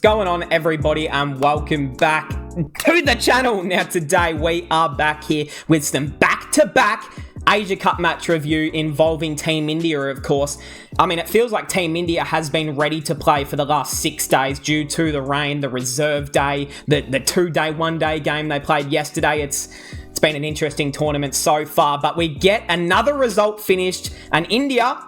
going on, everybody, and welcome back to the channel. Now today we are back here with some back-to-back Asia Cup match review involving Team India, of course. I mean, it feels like Team India has been ready to play for the last 6 days due to the rain, the reserve day, the 2-day, 1-day game they played yesterday. It's been an interesting tournament so far, but we get another result finished, and India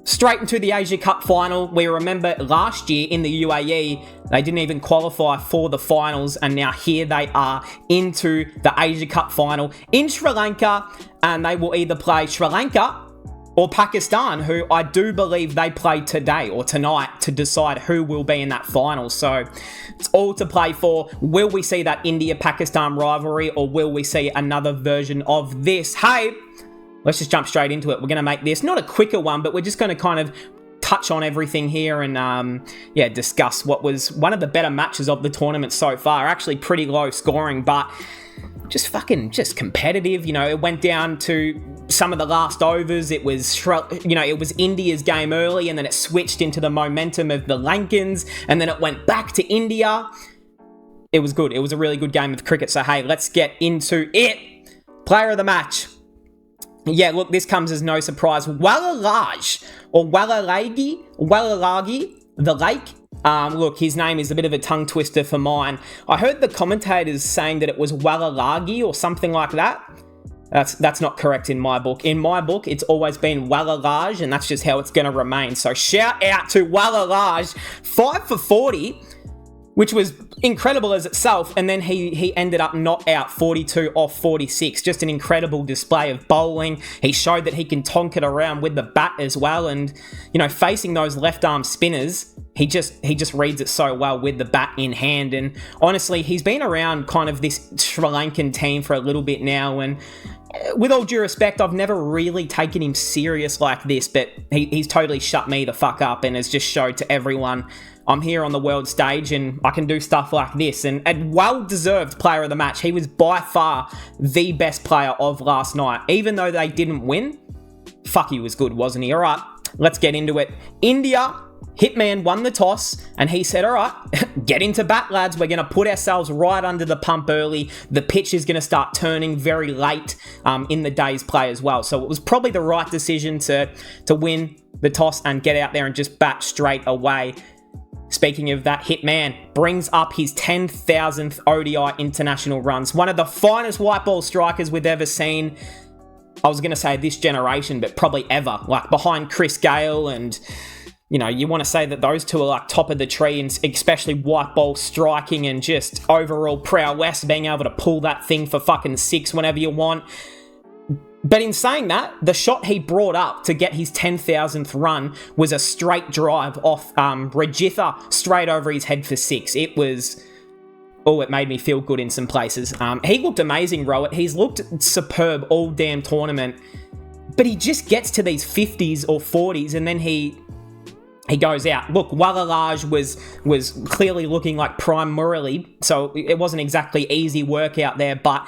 straight into the Asia Cup final. We remember last year in the UAE, they didn't even qualify for the finals, and now here they are into the Asia Cup final in Sri Lanka, and they will either play Sri Lanka or Pakistan, who I do believe they play today or tonight to decide who will be in that final. So it's all to play for. Will we see that India-Pakistan rivalry, or will we see another version of this? Hey, let's just jump straight into it. We're going to make this not a quicker one, but we're just going to kind of touch on everything here and, discuss what was one of the better matches of the tournament so far. Actually pretty low scoring, but just competitive. You know, it went down to some of the last overs. It was, it was India's game early, and then it switched into the momentum of the Lankans, and then it went back to India. It was good. It was a really good game of cricket. So, hey, let's get into it. Player of the match. Yeah, look, this comes as no surprise. Walalaj, or Walalagi, the lake. Look, his name is a bit of a tongue twister for mine. I heard the commentators saying that it was Walalagi or something like that. That's not correct in my book. In my book, it's always been Walalaj, and that's just how it's going to remain. So shout out to Walalaj, 5 for 40, which was incredible as itself, and then he ended up not out, 42 off 46. Just an incredible display of bowling. He showed that he can tonk it around with the bat as well, and, you know, facing those left-arm spinners, he just reads it so well with the bat in hand. And honestly, he's been around kind of this Sri Lankan team for a little bit now, and with all due respect, I've never really taken him serious like this, but he's totally shut me the fuck up and has just showed to everyone I'm here on the world stage and I can do stuff like this. And well-deserved player of the match. He was by far the best player of last night. Even though they didn't win, fuck, he was good, wasn't he? All right, let's get into it. India, Hitman won the toss, and he said, all right, get into bat, lads. We're going to put ourselves right under the pump early. The pitch is going to start turning very late in the day's play as well. So it was probably the right decision to win the toss and get out there and just bat straight away. Speaking of that, Hitman brings up his 10,000th ODI international runs. One of the finest white ball strikers we've ever seen. I was going to say this generation, but probably ever. Like behind Chris Gayle, and, you know, you want to say that those two are like top of the tree, and especially white ball striking and just overall prowess, being able to pull that thing for fucking 6 whenever you want. But in saying that, the shot he brought up to get his 10,000th run was a straight drive off Rajitha, straight over his head for 6. It was... oh, it made me feel good in some places. He looked amazing, Rohit. He's looked superb all damn tournament. But he just gets to these 50s or 40s, and then he goes out. Look, Walalaj was clearly looking like prime Murali, so it wasn't exactly easy work out there, but...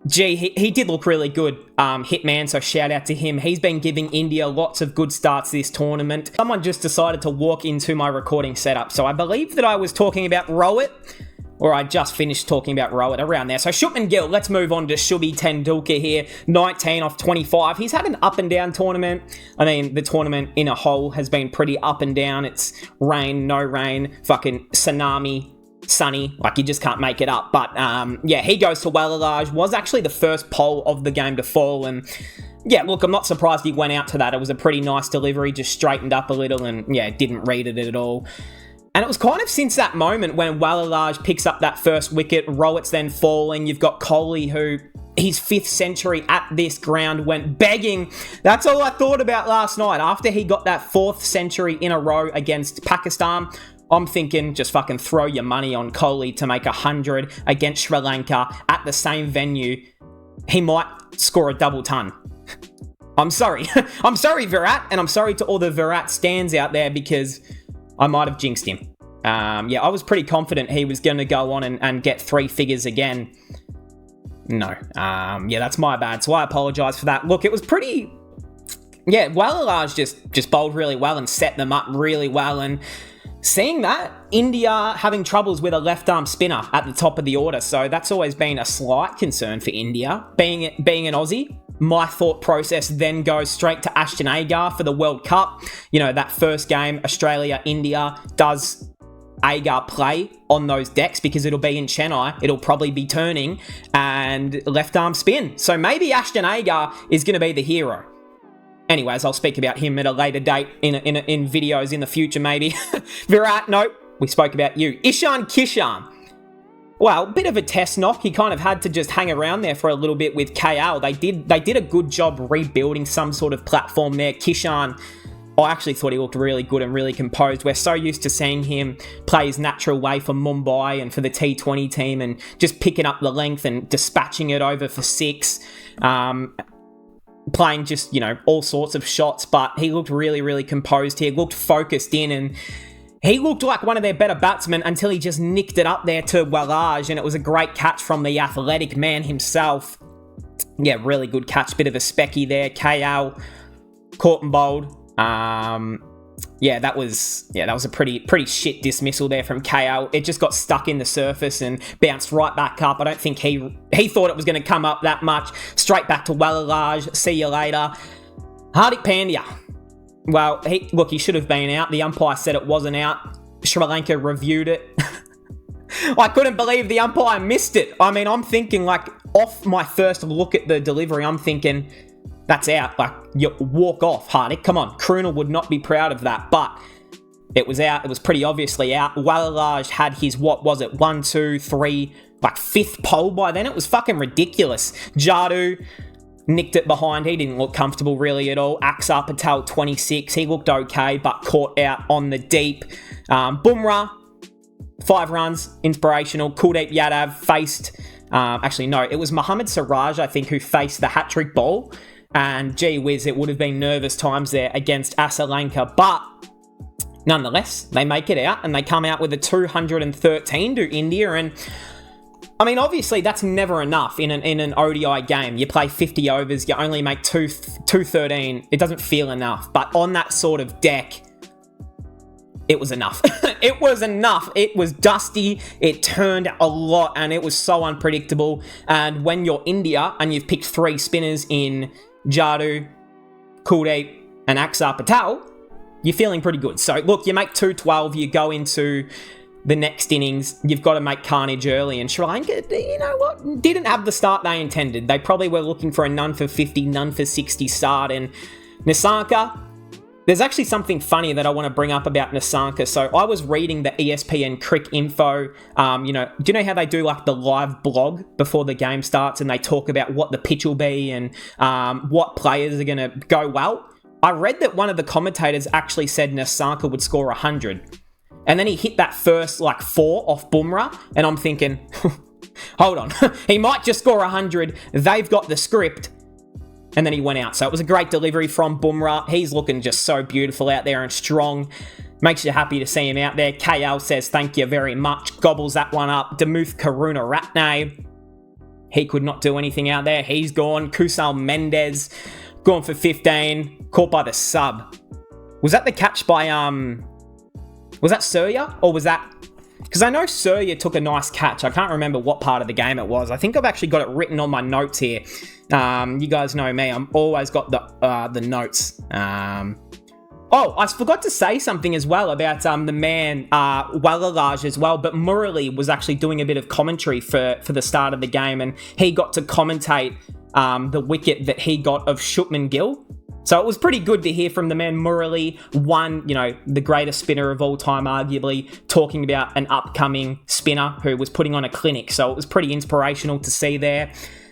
gee, he did look really good, Hitman, so shout out to him. He's been giving India lots of good starts this tournament. Someone just decided to walk into my recording setup, so I believe that I was talking about Rohit, or I just finished talking about Rohit, around there. So Shubman Gill, let's move on to Shubby Tendulkar here, 19 off 25. He's had an up and down tournament. I mean, the tournament in a whole has been pretty up and down. It's rain, no rain, fucking tsunami, sunny, like you just can't make it up. But he goes to Walalaj. Was actually the first pole of the game to fall, and yeah, look, I'm not surprised he went out to that. It was a pretty nice delivery, just straightened up a little, and didn't read it at all. And it was kind of since that moment when Walalaj picks up that first wicket, Rohit's then falling. You've got Kohli, who his 5th century at this ground went begging. That's all I thought about last night. After he got that 4th century in a row against Pakistan, I'm thinking just fucking throw your money on Kohli to make 100 against Sri Lanka at the same venue. He might score a double ton. I'm sorry. I'm sorry, Virat, and I'm sorry to all the Virat stans out there because I might have jinxed him. I was pretty confident he was going to go on and get 3 figures again. No. That's my bad, so I apologise for that. Look, it was pretty... Walalaj just bowled really well and set them up really well, and seeing that, India having troubles with a left-arm spinner at the top of the order, so that's always been a slight concern for India. Being an Aussie, my thought process then goes straight to Ashton Agar for the World Cup. You know, that first game, Australia-India, does Agar play on those decks because it'll be in Chennai, it'll probably be turning, and left-arm spin. So maybe Ashton Agar is going to be the hero. Anyways, I'll speak about him at a later date in videos in the future, maybe. Virat, nope, we spoke about you. Ishan Kishan. Well, bit of a test knock. He kind of had to just hang around there for a little bit with KL. They did a good job rebuilding some sort of platform there. Kishan, I actually thought he looked really good and really composed. We're so used to seeing him play his natural way for Mumbai and for the T20 team and just picking up the length and dispatching it over for 6. Playing just, all sorts of shots, but he looked really, really composed here, looked focused in, and he looked like one of their better batsmen until he just nicked it up there to Walaj, and it was a great catch from the athletic man himself. Yeah, really good catch, bit of a specky there. KL, caught and bowled. That was a pretty shit dismissal there from KL. It just got stuck in the surface and bounced right back up. I don't think he thought it was going to come up that much. Straight back to Walaj. See you later. Hardik Pandya. Well, he should have been out. The umpire said it wasn't out. Sri Lanka reviewed it. I couldn't believe the umpire missed it. I mean, I'm thinking, off my first look at the delivery, I'm thinking, that's out. You walk off, Hardik. Come on. Krunal would not be proud of that. But it was out. It was pretty obviously out. Walaj had his, 1, 2, 3, 5th pole by then. It was fucking ridiculous. Jadu nicked it behind. He didn't look comfortable really at all. Axar Patel, 26. He looked okay, but caught out on the deep. Bumrah, 5 runs. Inspirational. Kuldeep Yadav faced... it was Mohammad Siraj, I think, who faced the hat-trick ball. And gee whiz, it would have been nervous times there against Sri Lanka. But nonetheless, they make it out and they come out with a 213 to India. And I mean, obviously, that's never enough in an ODI game. You play 50 overs, you only make 213. It doesn't feel enough. But on that sort of deck, it was enough. It was enough. It was dusty. It turned a lot and it was so unpredictable. And when you're India and you've picked 3 spinners in Jadu, Kuldeep and Axar Patel, you're feeling pretty good. So look, you make 212, you go into the next innings, you've got to make carnage early. And Sri Lanka, you know what, didn't have the start they intended. They probably were looking for a none for 50, none for 60 start. And Nissanka, there's actually something funny that I want to bring up about Nissanka. So I was reading the ESPN Crick info. Do you know how they do the live blog before the game starts and they talk about what the pitch will be and what players are going to go well? I read that one of the commentators actually said Nissanka would score 100. And then he hit that first 4 off Bumrah. And I'm thinking, hold on, he might just score 100. They've got the script. And then he went out. So it was a great delivery from Bumrah. He's looking just so beautiful out there and strong. Makes you happy to see him out there. KL says thank you very much. Gobbles that one up. Damuth Karunaratne. He could not do anything out there. He's gone. Kusal Mendez gone for 15. Caught by the sub. Was that the catch by... Was that Surya? Or was that... Because I know Surya took a nice catch. I can't remember what part of the game it was. I think I've actually got it written on my notes here. You guys know me. I'm always got the notes. I forgot to say something as well about the man Walaj as well. But Murali was actually doing a bit of commentary for the start of the game. And he got to commentate the wicket that he got of Shubman Gill. So it was pretty good to hear from the man Murali, the greatest spinner of all time, arguably, talking about an upcoming spinner who was putting on a clinic. So it was pretty inspirational to see there.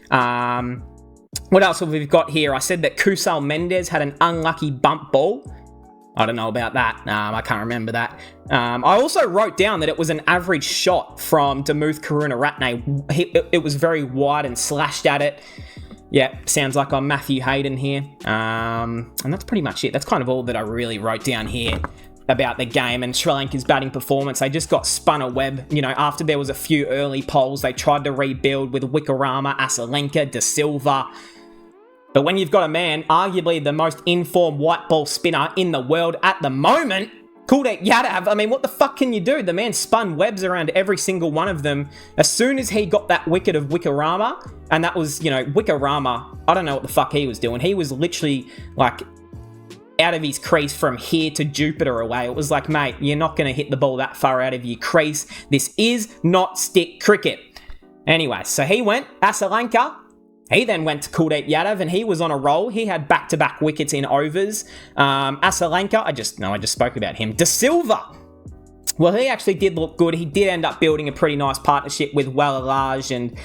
What else have we got here? I said that Kusal Mendez had an unlucky bump ball. I don't know about that. I can't remember that. I also wrote down that it was an average shot from Damuth Karunaratne. It was very wide and slashed at it. Yeah, sounds like I'm Matthew Hayden here. And that's pretty much it. That's kind of all that I really wrote down here about the game and Sri Lanka's batting performance. They just got spun a web. After there was a few early polls, they tried to rebuild with Wickrama, Asalenka, De Silva. But when you've got a man, arguably the most informed white ball spinner in the world at the moment, Kuldeep Yadav, I mean, what the fuck can you do? The man spun webs around every single one of them. As soon as he got that wicket of Wickerama, and that was, you know, Wickerama, I don't know what the fuck he was doing. He was literally, like, out of his crease from here to Jupiter away. It was like, mate, you're not going to hit the ball that far out of your crease. This is not stick cricket. Anyway, so he went, Lanka. He then went to Kuldeep Yadav, and he was on a roll. He had back-to-back wickets in overs. Lanka, I just spoke about him. De Silva. Well, he actually did look good. He did end up building a pretty nice partnership with Walalaj and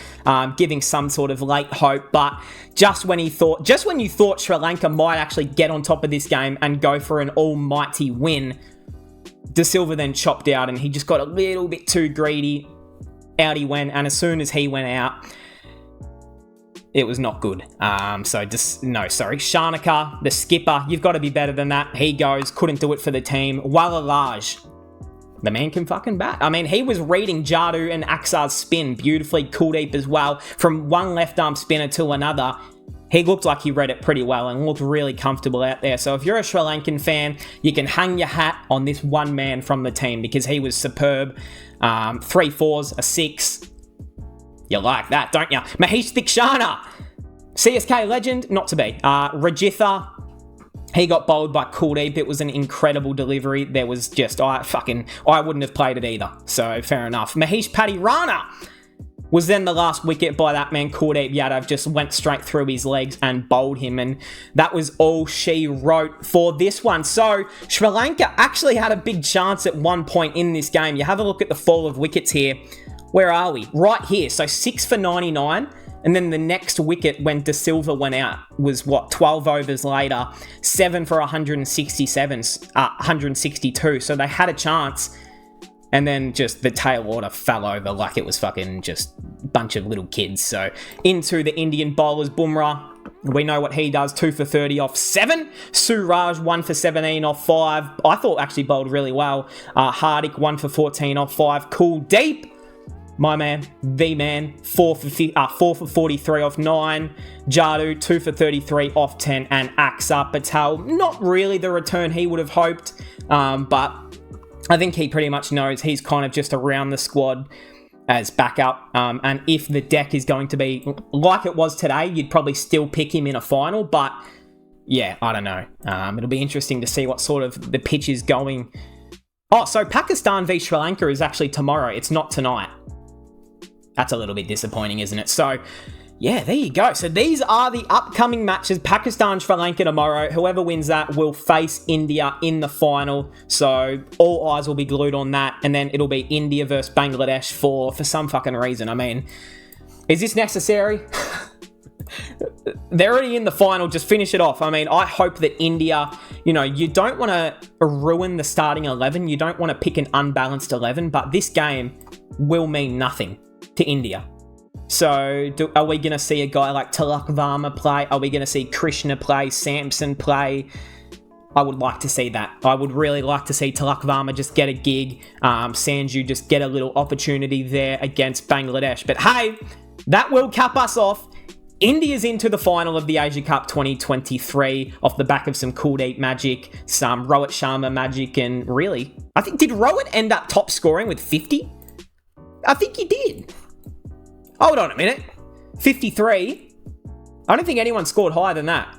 giving some sort of late hope. But just when you thought Sri Lanka might actually get on top of this game and go for an almighty win, De Silva then chopped out, and he just got a little bit too greedy. Out he went, and as soon as he went out, it was not good. Sharma, the skipper, you've got to be better than that. He goes, couldn't do it for the team. Walalaj, the man can fucking bat. I mean, he was reading Jadu and Aksar's spin beautifully. Kuldeep as well. From one left arm spinner to another, he looked like he read it pretty well and looked really comfortable out there. So if you're a Sri Lankan fan, you can hang your hat on this one man from the team because he was superb. 3 fours, a 6. You like that, don't you? Mahesh Dikshana, CSK legend, not to be. Rajitha, he got bowled by Kuldeep. It was an incredible delivery. There was just, I wouldn't have played it either. So fair enough. Mahesh Patirana was then the last wicket by that man. Kuldeep Yadav just went straight through his legs and bowled him. And that was all she wrote for this one. So Sri Lanka actually had a big chance at one point in this game. You have a look at the fall of wickets here. Where are we? Right here. So 6 for 99. And then the next wicket when De Silva went out was 12 overs later, 7 for 162. So they had a chance. And then just the tail order fell over like it was fucking just a bunch of little kids. So into the Indian bowlers, Bumrah. We know what he does, 2 for 30 off 7. Suraj, 1 for 17 off 5. I thought actually bowled really well. Hardik, 1 for 14 off 5. Kuldeep, my man, the man, 4 for 43 off 9. Jadu, 2 for 33 off 10. And Aksar Patel, not really the return he would have hoped, but I think he pretty much knows he's kind of just around the squad as backup. And if the deck is going to be like it was today, you'd probably still pick him in a final. But yeah, I don't know. It'll be interesting to see what sort of the pitch is going. Oh, so Pakistan v Sri Lanka is actually tomorrow. It's not tonight. That's a little bit disappointing, isn't it? So, yeah, there you go. So these are the upcoming matches. Pakistan, Sri Lanka tomorrow. Whoever wins that will face India in the final. So all eyes will be glued on that. And then it'll be India versus Bangladesh for some fucking reason. I mean, is this necessary? They're already in the final. Just finish it off. I mean, I hope that India, you don't want to ruin the starting 11. You don't want to pick an unbalanced 11. But this game will mean nothing to India. So are we going to see a guy like Tilak Varma play? Are we going to see Krishna play? Samson play? I would like to see that. I would really like to see Tilak Varma just get a gig. Sanju just get a little opportunity there against Bangladesh. But hey, that will cap us off. India's into the final of the Asia Cup 2023 off the back of some Kuldeep magic, some Rohit Sharma magic, and really, I think, did Rohit end up top scoring with 50? I think he did. Hold on a minute. 53? I don't think anyone scored higher than that.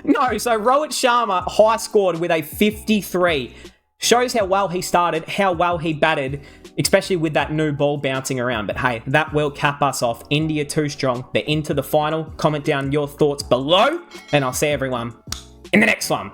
No, so Rohit Sharma high scored with a 53. Shows how well he started, how well he batted, especially with that new ball bouncing around. But hey, that will cap us off. India too strong. They're into the final. Comment down your thoughts below, and I'll see everyone in the next one.